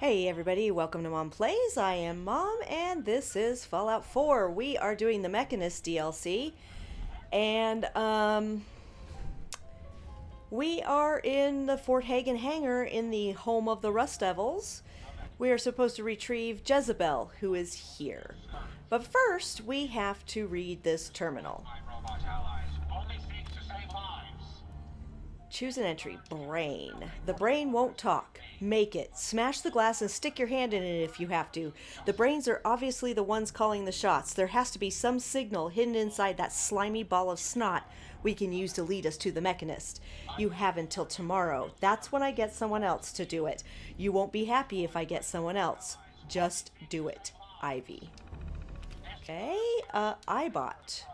Hey everybody, welcome to Mom Plays. I am Mom and this is Fallout 4. We are doing the Mechanist DLC and we are in the Fort Hagen hangar in the home of the Rust Devils. We are supposed to retrieve Jezebel, who is here. But first, we have to read this terminal. Choose an entry. Brain. The brain won't talk. Make it. Smash the glass and stick your hand in it if you have to. The brains are obviously the ones calling the shots. There has to be some signal hidden inside that slimy ball of snot we can use to lead us to the Mechanist. You have until tomorrow. That's when I get someone else to do it. You won't be happy if I get someone else. Just do it. Ivey. Okay, iBot.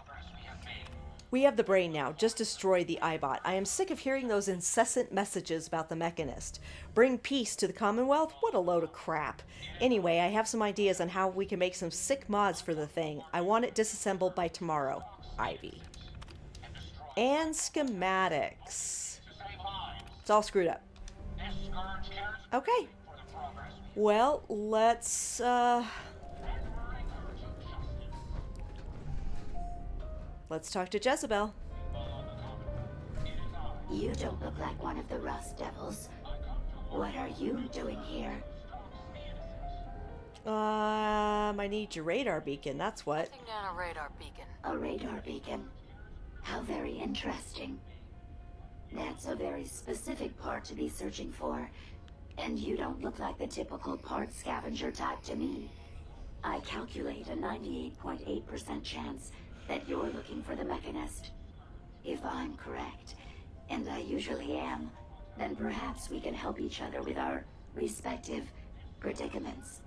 We have the brain now. Just destroy the iBot. I am sick of hearing those incessant messages about the Mechanist. Bring peace to the Commonwealth? What a load of crap. Anyway, I have some ideas on how we can make some sick mods for the thing. I want it disassembled by tomorrow. Ivey. And schematics. It's all screwed up. Okay. Well, let's talk to Jezebel. You don't look like one of the Rust Devils. What are you doing here? I need your radar beacon, that's what. Putting down a radar beacon. A radar beacon? How very interesting. That's a very specific part to be searching for. And you don't look like the typical part scavenger type to me. I calculate a 98.8% chance that you're looking for the Mechanist. If I'm correct, and I usually am, then perhaps we can help each other with our respective predicaments.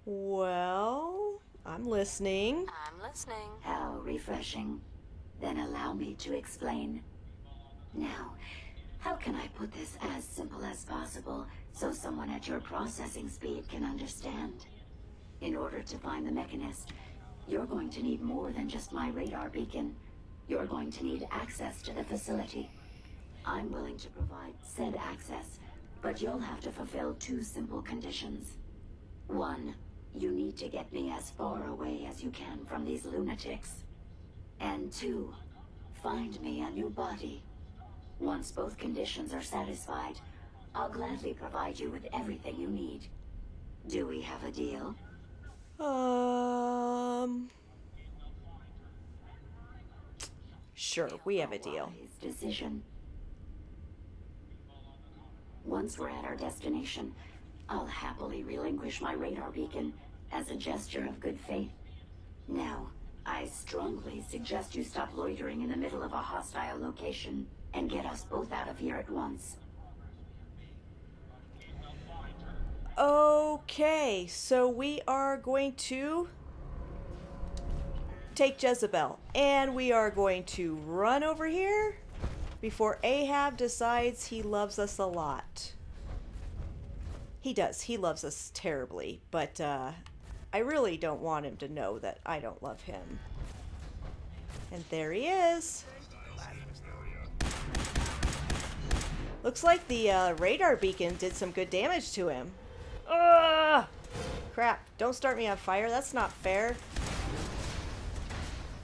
Well, I'm listening. I'm listening. How refreshing. Then allow me to explain. Now, how can I put this as simple as possible so someone at your processing speed can understand? In order to find the Mechanist, you're going to need more than just my radar beacon. You're going to need access to the facility. I'm willing to provide said access, but you'll have to fulfill two simple conditions. One, you need to get me as far away as you can from these lunatics. And two, find me a new body. Once both conditions are satisfied, I'll gladly provide you with everything you need. Do we have a deal? Sure, we have a deal. Wise decision. Once we're at our destination, I'll happily relinquish my radar beacon as a gesture of good faith. Now, I strongly suggest you stop loitering in the middle of a hostile location and get us both out of here at once. Okay, so we are going to take Jezebel, and we are going to run over here before Ahab decides he loves us a lot. He does. He loves us terribly, but I really don't want him to know that I don't love him. And there he is. Looks like the radar beacon did some good damage to him. Ugh! Crap, don't start me on fire. That's not fair.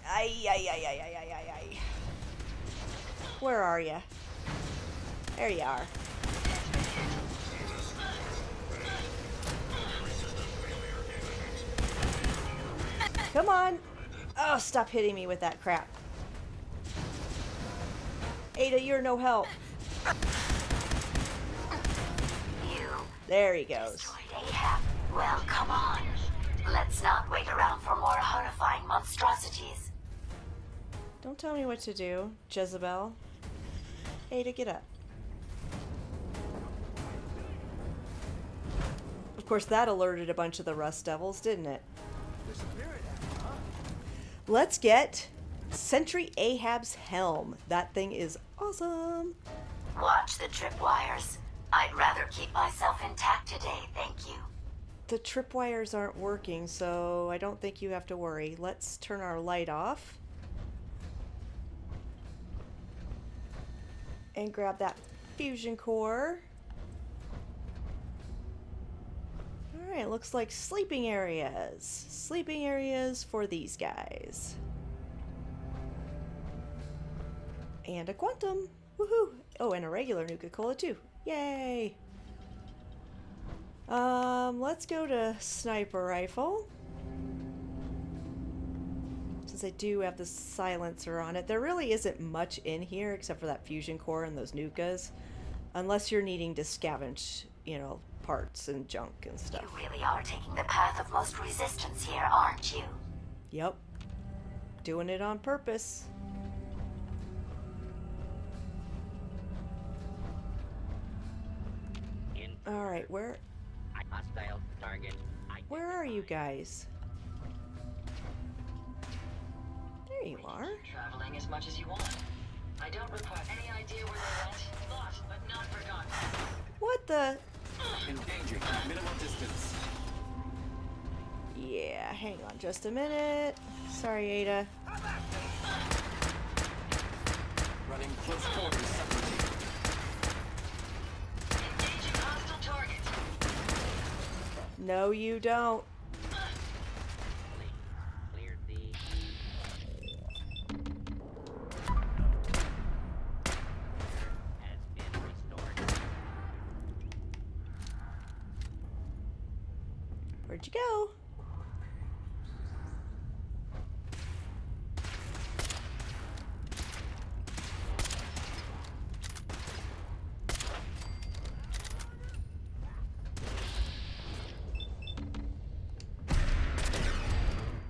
Ay, ay, ay, ay, ay, ay, ay, ay. Where are you? There you are. Come on. Oh, stop hitting me with that crap. Ada, you're no help. There he goes. Destroyed Ahab. Well, come on. Let's not wait around for more horrifying monstrosities. Don't tell me what to do, Jezebel. Ada, get up. Of course, that alerted a bunch of the Rust Devils, didn't it? Let's get Sentry Ahab's helm. That thing is awesome. Watch the tripwires. I'd rather keep myself intact today, thank you. The tripwires aren't working, so I don't think you have to worry. Let's turn our light off. And grab that fusion core. Alright, looks like sleeping areas. Sleeping areas for these guys. And a quantum. Woohoo! Oh, and a regular Nuka-Cola too. Yay! Let's go to sniper rifle. Since I do have the silencer on it. There really isn't much in here except for that fusion core and those Nukas. Unless you're needing to scavenge, you know, parts and junk and stuff. You really are taking the path of most resistance here, aren't you? Yep. Doing it on purpose. Alright, where are you guys? There you are. Traveling as much as you want. I don't require any idea where they went. Lost, but not forgotten. What the? Engaging minimal distance. Yeah, hang on just a minute. Sorry, Ada. Running close quarters separately. Engaging hostile target. No, you don't. Cleared the... has been restored. Where'd you go?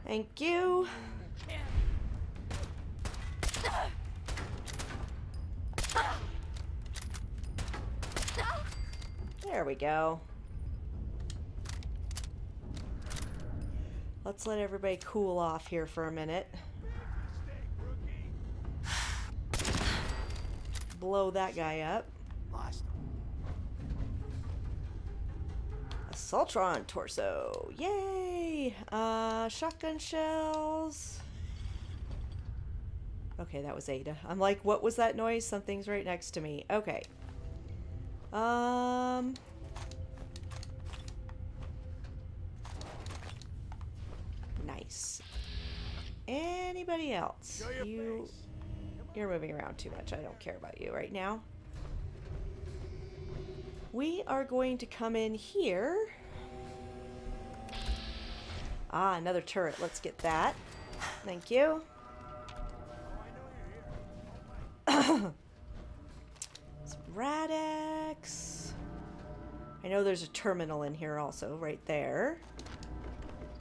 Thank you. There we go. Let's let everybody cool off here for a minute. Blow that guy up. Assaultron torso. Yay! Shotgun shells. Okay, that was Ada. I'm like, what was that noise? Something's right next to me. Okay. Nice. Anybody else? You're moving around too much. I don't care about you right now. We are going to come in here. Ah, another turret. Let's get that. Thank you. Some Rad-X. I know there's a terminal in here also, right there.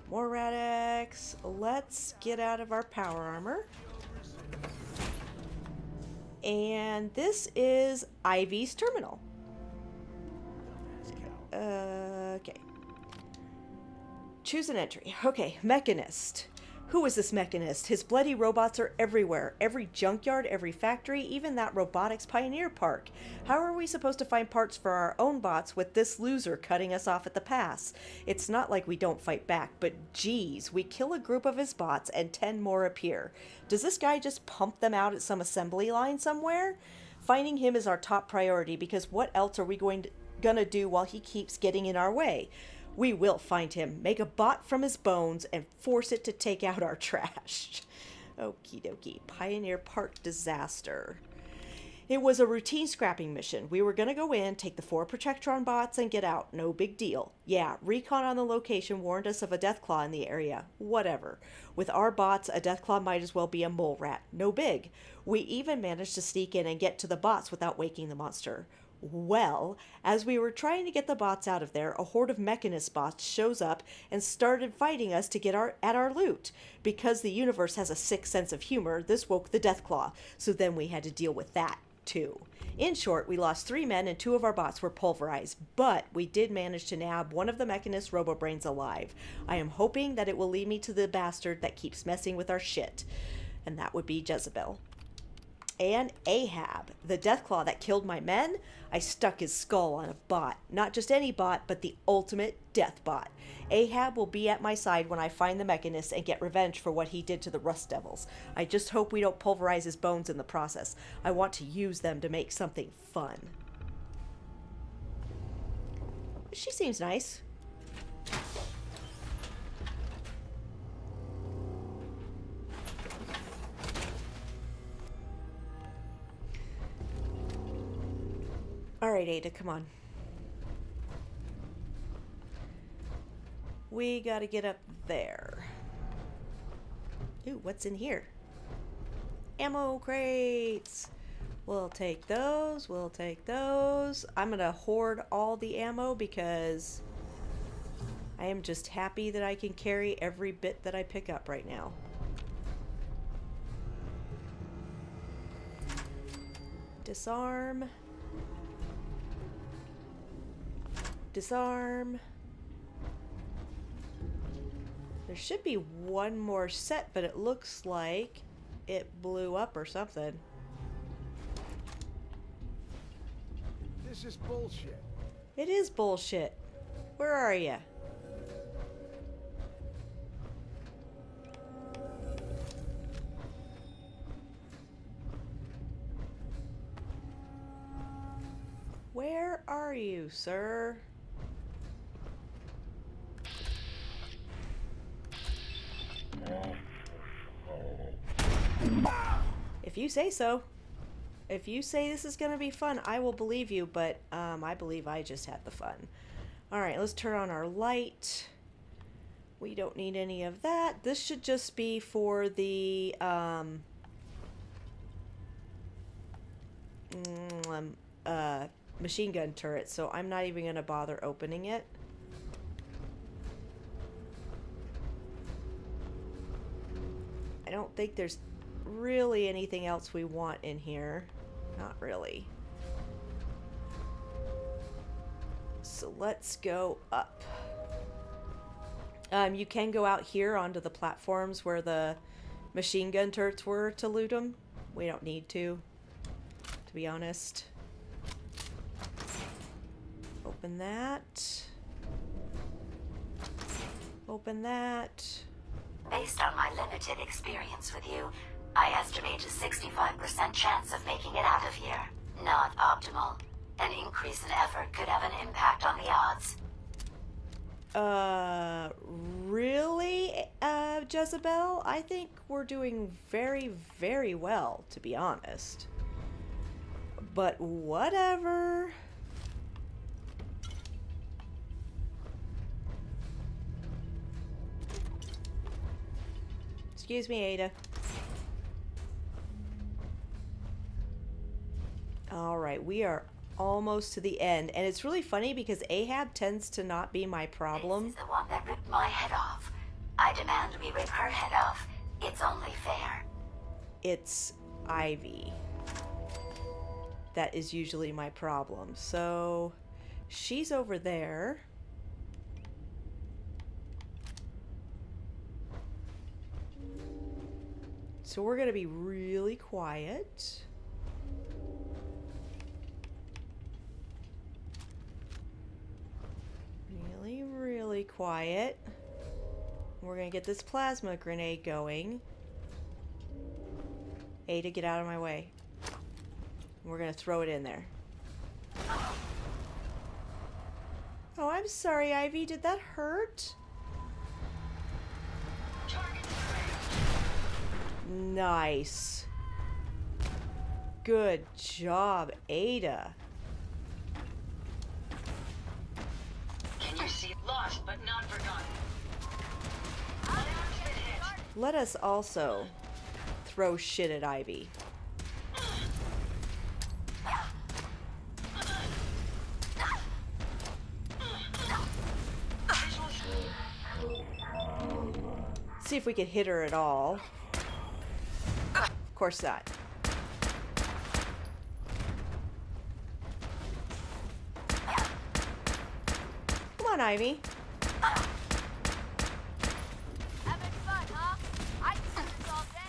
More Rad-X. Let's get out of our power armor. And this is Ivey's terminal. Okay. Choose an entry. Okay, Mechanist. Who is this Mechanist? His bloody robots are everywhere. Every junkyard, every factory, even that robotics pioneer park. How are we supposed to find parts for our own bots with this loser cutting us off at the pass? It's not like we don't fight back, but geez, we kill a group of his bots and 10 more appear. Does this guy just pump them out at some assembly line somewhere? Finding him is our top priority because what else are we gonna do while he keeps getting in our way? We will find him, make a bot from his bones, and force it to take out our trash. Okie dokie. Pioneer Park disaster. It was a routine scrapping mission. We were gonna go in, take the 4 Protectron bots, and get out. No big deal. Yeah, recon on the location warned us of a Deathclaw in the area. Whatever. With our bots, a Deathclaw might as well be a mole rat. No big. We even managed to sneak in and get to the bots without waking the monster. Well, as we were trying to get the bots out of there, a horde of Mechanist bots shows up and started fighting us to get at our loot. Because the universe has a sick sense of humor, this woke the Deathclaw, so then we had to deal with that, too. In short, we lost 3 men and 2 of our bots were pulverized, but we did manage to nab one of the Mechanist robo-brains alive. I am hoping that it will lead me to the bastard that keeps messing with our shit. And that would be Jezebel. And Ahab, the Deathclaw that killed my men. I stuck his skull on a bot. Not just any bot, but the ultimate death bot. Ahab will be at my side when I find the Mechanist and get revenge for what he did to the Rust Devils. I just hope we don't pulverize his bones in the process. I want to use them to make something fun. She seems nice. Alright, Ada, come on. We gotta get up there. Ooh, what's in here? Ammo crates! We'll take those, we'll take those. I'm gonna hoard all the ammo because I am just happy that I can carry every bit that I pick up right now. Disarm. Disarm. There should be one more set, but it looks like it blew up or something. This is bullshit. It is bullshit. Where are you? Where are you, sir? If you say so. If you say this is gonna be fun, I will believe you, but I believe I just had the fun. Alright, let's turn on our light. We don't need any of that. This should just be for the machine gun turret, so I'm not even gonna bother opening it. I don't think there's really anything else we want in here. Not really. So let's go up. You can go out here onto the platforms where the machine gun turrets were to loot them. We don't need to be honest. Open that. Open that. Based on my limited experience with you, I estimate a 65% chance of making it out of here. Not optimal. An increase in effort could have an impact on the odds. Really, Jezebel? I think we're doing very, very well, to be honest. But whatever. Excuse me, Ada. Alright, we are almost to the end. And it's really funny because Ahab tends to not be my problem. This is the one that ripped my head off. I demand we rip her head off. It's only fair. It's Ivey. That is usually my problem. So, she's over there. So we're gonna be really quiet. Really, really quiet. We're gonna get this plasma grenade going. Ada, get out of my way. We're gonna throw it in there. Oh, I'm sorry, Ivy. Did that hurt? Nice. Good job, Ada. Can you see? Lost but not forgotten. Let us also throw shit at Ivy. See if we can hit her at all. Of course not. Come on, Ivy.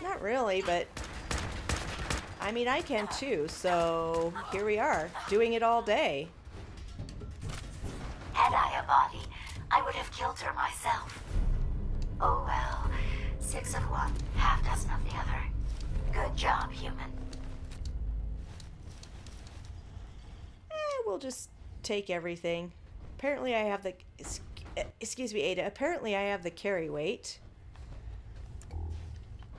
Not really, but I mean, I can too, so here we are, doing it all day. Had I a body, I would have killed her myself. Oh well, 6 of one, half dozen of the other. Good job, human. We'll just take everything. Apparently I have the... Excuse me, Ada. Apparently I have the carry weight.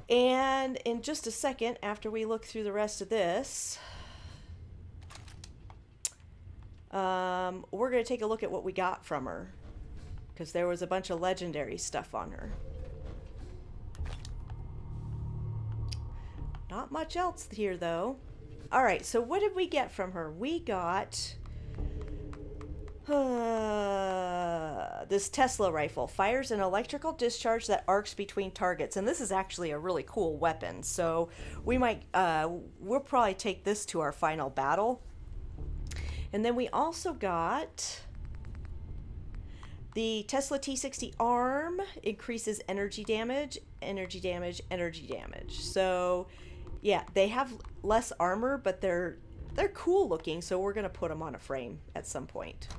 And in just a second, after we look through the rest of this, We're going to take a look at what we got from her, because there was a bunch of legendary stuff on her. Not much else here, though. Alright, so what did we get from her? We got this Tesla rifle. Fires an electrical discharge that arcs between targets. And this is actually a really cool weapon. So we might, we'll probably take this to our final battle. And then we also got the Tesla T60 arm. Increases energy damage, energy damage, energy damage. So yeah, they have less armor, but they're cool looking, so we're going to put them on a frame at some point.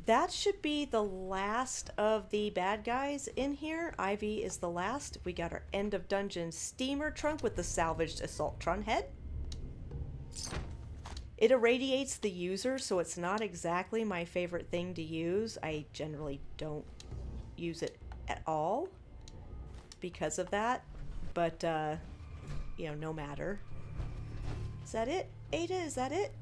That should be the last of the bad guys in here. Ivey is the last. We got our end of dungeon steamer trunk with the salvaged Assaultron head. It irradiates the user, so it's not exactly my favorite thing to use. I generally don't use it at all because of that, but you know, no matter. Is that it? Ada, is that it?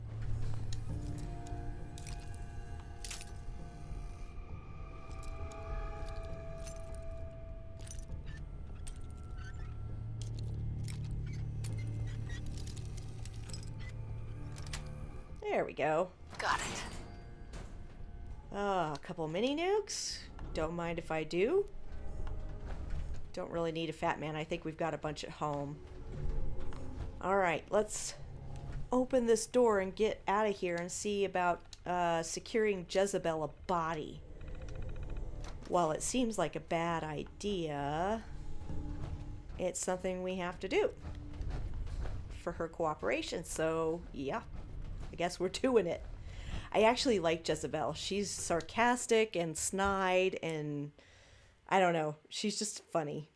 There we go. Got it. A couple mini nukes. Don't mind if I do. Don't really need a fat man. I think we've got a bunch at home. Alright, let's open this door and get out of here and see about securing Jezebel a body. While it seems like a bad idea, it's something we have to do for her cooperation. So, yeah, I guess we're doing it. I actually like Jezebel. She's sarcastic and snide and I don't know. She's just funny.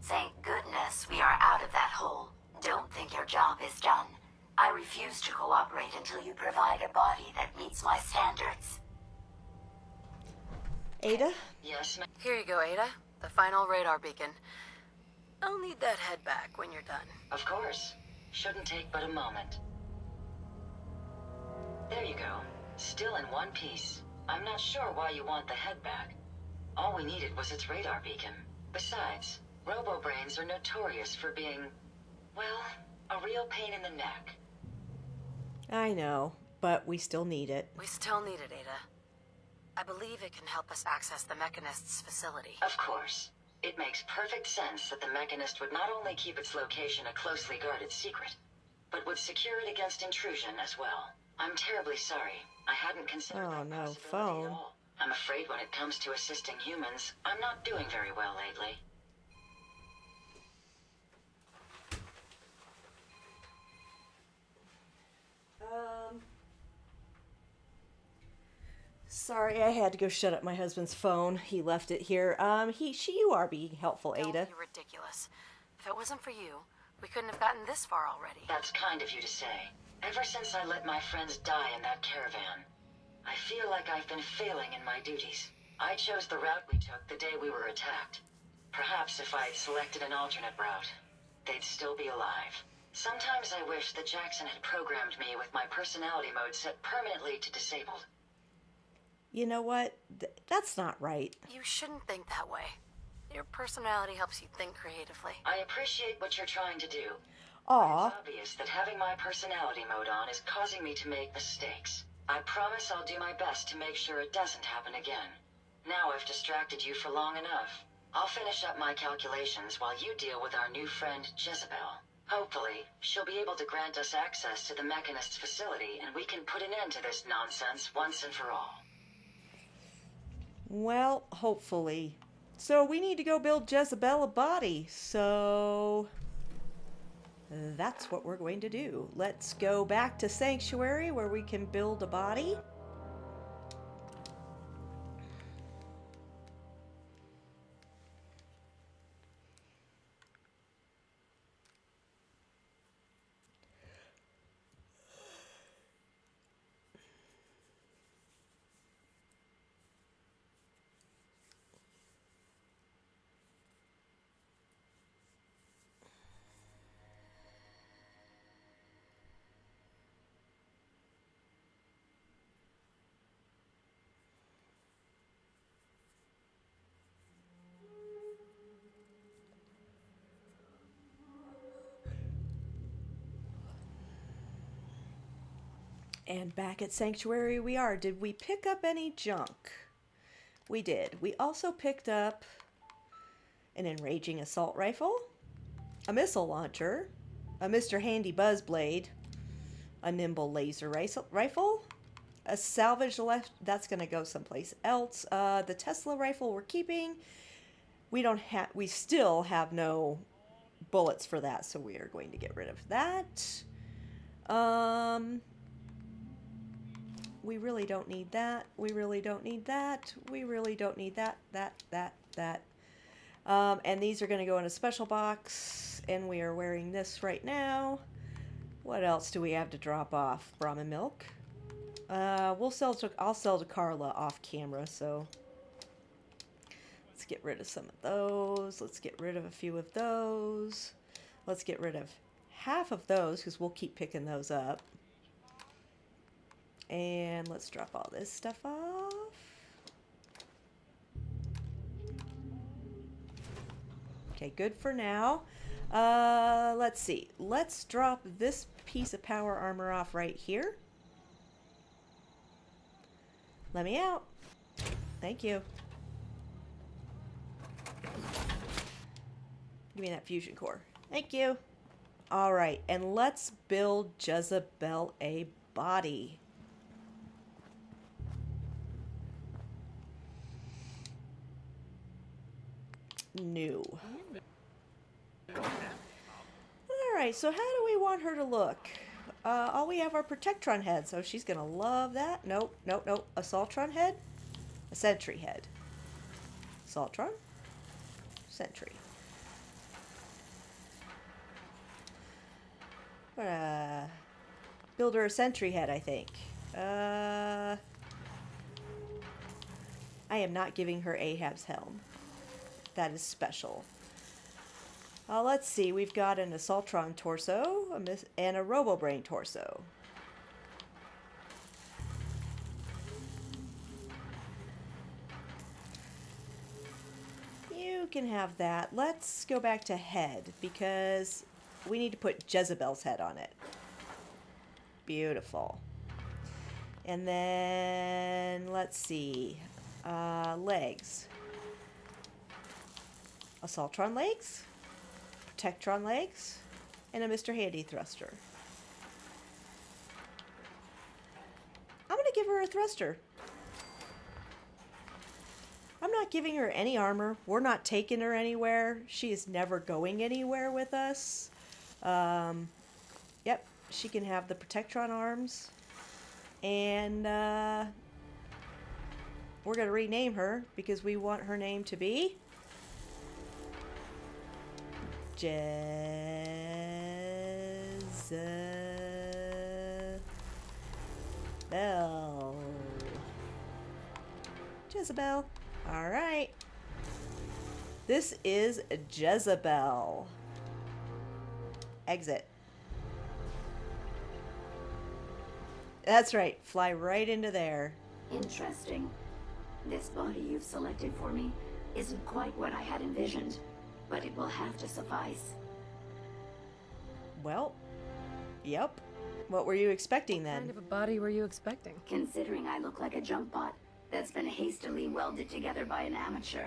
Thank goodness we are out of that hole. Don't think your job is done. I refuse to cooperate until you provide a body that meets my standards. Ada? Yes, ma'am. Here you go, Ada. The final radar beacon. I'll need that head back when you're done. Of course. Shouldn't take but a moment. There you go. Still in one piece. I'm not sure why you want the head back. All we needed was its radar beacon. Besides, robo-brains are notorious for being, well, a real pain in the neck. I know, but we still need it. We still need it, Ada. I believe it can help us access the Mechanist's facility. Of course. It makes perfect sense that the Mechanist would not only keep its location a closely guarded secret, but would secure it against intrusion as well. I'm terribly sorry. I hadn't considered that no, possibility phone. at all. I'm afraid when it comes to assisting humans, I'm not doing very well lately. Sorry, I had to go shut up my husband's phone. He left it here. You are being helpful, Don't Ada. be ridiculous. If it wasn't for you, we couldn't have gotten this far already. That's kind of you to say. Ever since I let my friends die in that caravan, I feel like I've been failing in my duties. I chose the route we took the day we were attacked. Perhaps if I'd selected an alternate route, they'd still be alive. Sometimes I wish that Jackson had programmed me with my personality mode set permanently to disabled. You know what? That's not right. You shouldn't think that way. Your personality helps you think creatively. I appreciate what you're trying to do. Aw. It's obvious that having my personality mode on is causing me to make mistakes. I promise I'll do my best to make sure it doesn't happen again. Now I've distracted you for long enough. I'll finish up my calculations while you deal with our new friend, Jezebel. Hopefully, she'll be able to grant us access to the Mechanist's facility and we can put an end to this nonsense once and for all. Well, hopefully. So we need to go build Jezebel a body. So that's what we're going to do. Let's go back to Sanctuary where we can build a body. And back at Sanctuary we are. Did we pick up any junk? We did. We also picked up an enraging assault rifle, a missile launcher, a Mr. Handy Buzz Blade, a nimble laser rifle, a salvage left. That's going to go someplace else. The Tesla rifle we're keeping. We still have no bullets for that, so we are going to get rid of that. We really don't need that. We really don't need that. We really don't need that. That. And these are going to go in a special box, and we are wearing this right now. What else do we have to drop off? Brahmin milk. I'll sell to Carla off camera, so let's get rid of some of those. Let's get rid of a few of those. Let's get rid of half of those because we'll keep picking those up. And let's drop all this stuff off. Okay, good for now. Let's see. Let's drop this piece of power armor off right here. Let me out. Thank you. Give me that fusion core. Thank you. All right, and let's build Jezebel a body. New. Alright, so how do we want her to look? We have our Protectron head, so she's gonna love that. Nope. Assaultron head? A Sentry head. Assaultron? Sentry. Build her a Sentry head, I think. I am not giving her Ahab's helm. That is special. Let's see. We've got an Assaultron torso and a RoboBrain torso. You can have that. Let's go back to head because we need to put Jezebel's head on it. Beautiful. And then let's see. Legs. Assaultron legs, Protectron legs, and a Mr. Handy thruster. I'm going to give her a thruster. I'm not giving her any armor. We're not taking her anywhere. She is never going anywhere with us. Yep, she can have the Protectron arms. And we're going to rename her because we want her name to be Jezebel. All right. This is Jezebel. Exit. That's right. Fly right into there. Interesting. This body you've selected for me isn't quite what I had envisioned, but it will have to suffice. Well, yep. What were you expecting then? What kind of a body were you expecting? Considering I look like a junk bot that's been hastily welded together by an amateur,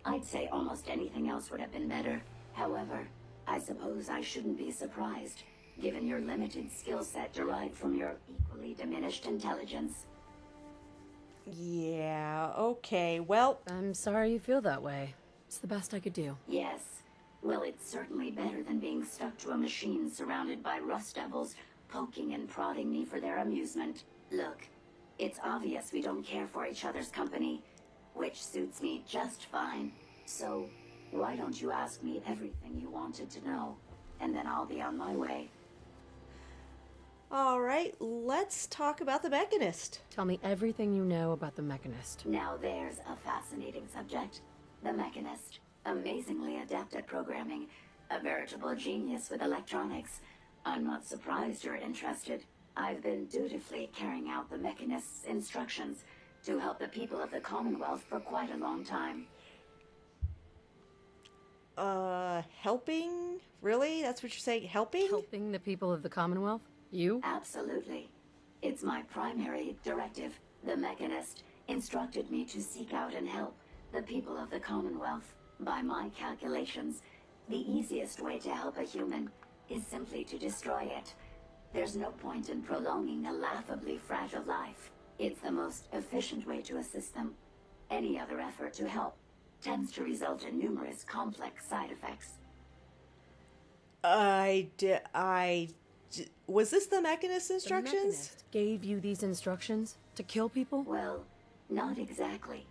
I'd say almost anything else would have been better. However, I suppose I shouldn't be surprised, given your limited skill set derived from your equally diminished intelligence. Yeah, okay, well... I'm sorry you feel that way. It's the best I could do. Yes. Well, it's certainly better than being stuck to a machine surrounded by rust devils, poking and prodding me for their amusement. Look, it's obvious we don't care for each other's company, which suits me just fine. So, why don't you ask me everything you wanted to know, and then I'll be on my way. All right, let's talk about the Mechanist. Tell me everything you know about the Mechanist. Now there's a fascinating subject. The Mechanist. Amazingly adept at programming. A veritable genius with electronics. I'm not surprised you're interested. I've been dutifully carrying out the Mechanist's instructions to help the people of the Commonwealth for quite a long time. Helping? Really? That's what you're saying? Helping? Helping the people of the Commonwealth? You? Absolutely. It's my primary directive. The Mechanist instructed me to seek out and help the people of the Commonwealth. By my calculations, the easiest way to help a human is simply to destroy it. There's no point in prolonging a laughably fragile life. It's the most efficient way to assist them. Any other effort to help tends to result in numerous complex side effects. Was this the Mechanist The instructions? Mechanist gave you these instructions to kill people? Well, not exactly.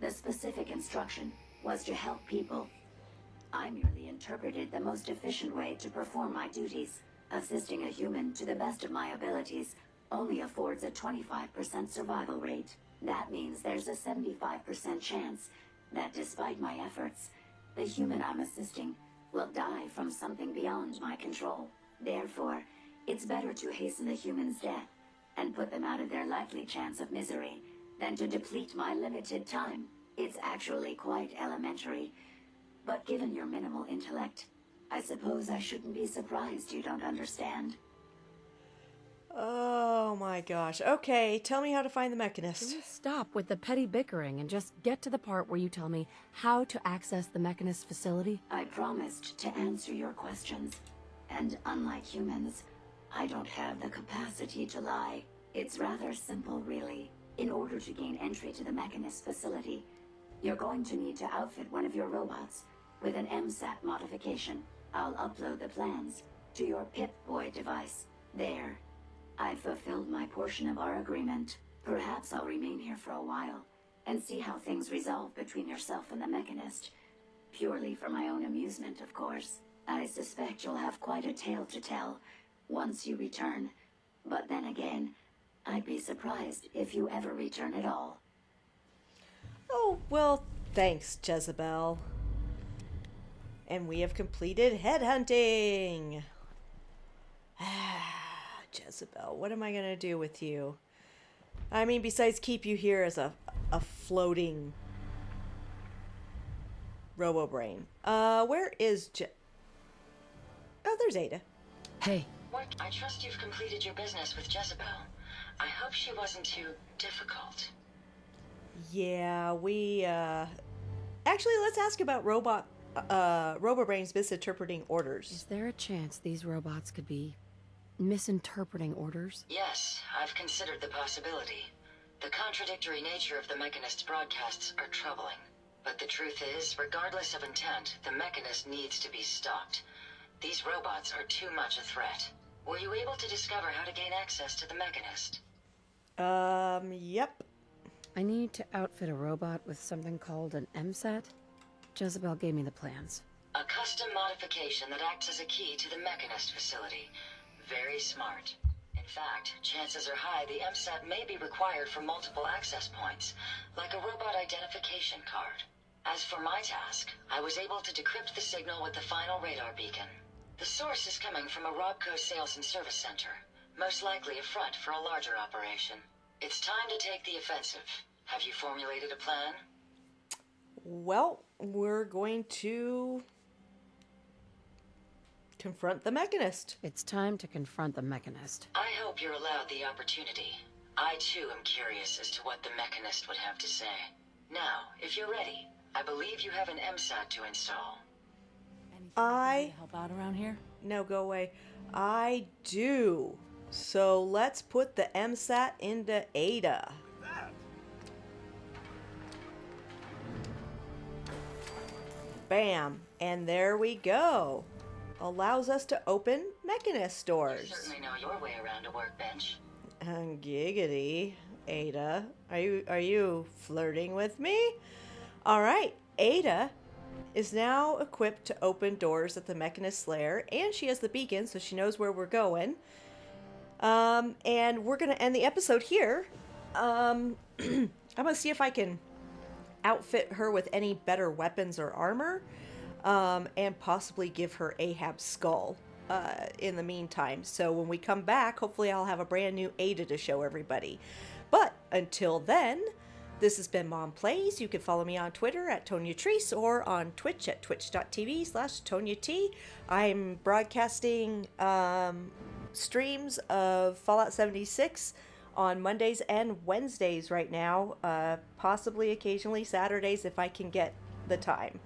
The specific instruction was to help people. I merely interpreted the most efficient way to perform my duties. Assisting a human to the best of my abilities only affords a 25% survival rate. That means there's a 75% chance that despite my efforts, the human I'm assisting will die from something beyond my control. Therefore, it's better to hasten the human's death and put them out of their likely chance of misery than to deplete my limited time. It's actually quite elementary, but given your minimal intellect, I suppose I shouldn't be surprised you don't understand. Oh my gosh. Okay, tell me how to find the Can Mechanist. we stop with the petty bickering and just get to the part where you tell me how to access the Mechanist facility? I promised to answer your questions, and unlike humans, I don't have the capacity to lie. It's rather simple, really. In order to gain entry to the Mechanist facility, you're going to need to outfit one of your robots with an MSAT modification. I'll upload the plans to your Pip-Boy device. There. I've fulfilled my portion of our agreement. Perhaps I'll remain here for a while and see how things resolve between yourself and the Mechanist. Purely for my own amusement, of course. I suspect you'll have quite a tale to tell once you return. But then again, I'd be surprised if you ever return at all. Oh, well, thanks, Jezebel. And we have completed headhunting. Jezebel, what am I going to do with you? I mean, besides keep you here as a floating robo-brain. Where is Oh, there's Ada. Hey, What? I trust you've completed your business with Jezebel. I hope she wasn't too difficult. Yeah, we, Actually, let's ask about RoboBrain's misinterpreting orders. is there a chance these robots could be misinterpreting orders? Yes, I've considered the possibility. The contradictory nature of the Mechanist's broadcasts are troubling. But the truth is, regardless of intent, the Mechanist needs to be stopped. These robots are too much a threat. Were you able to discover how to gain access to the Mechanist? Yep. I need to outfit a robot with something called an MSAT. Jezebel gave me the plans. A custom modification that acts as a key to the Mechanist facility. Very smart. In fact, chances are high the MSAT may be required for multiple access points, like a robot identification card. As for my task, I was able to decrypt the signal with the final radar beacon. The source is coming from a Robco sales and service center, most likely a front for a larger operation. It's time to take the offensive. Have you formulated a plan? Well, we're going to confront the Mechanist. It's time to confront the Mechanist. I hope you're allowed the opportunity. I too am curious as to what the Mechanist would have to say. Now, if you're ready, I believe you have an MSAT to install. I... help out around here? No, go away. I do. So let's put the MSAT into Ada. Bam. And there we go. Allows us to open Mechanist You doors. certainly know your way around a workbench. Giggity, Ada. Are you flirting with me? All right, Ada is now equipped to open doors at the Mechanist lair, and she has the beacon, so she knows where we're going. And we're gonna end the episode here. I'm gonna see if I can outfit her with any better weapons or armor, and possibly give her Ahab's skull in the meantime. So when we come back, hopefully I'll have a brand new Ada to show everybody. But until then, this has been Mom Plays. You can follow me on Twitter at ToniaTreese or on Twitch at twitch.tv/ToniaT. I'm broadcasting streams of Fallout 76 on Mondays and Wednesdays right now, possibly occasionally Saturdays if I can get the time.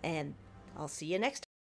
And I'll see you next time.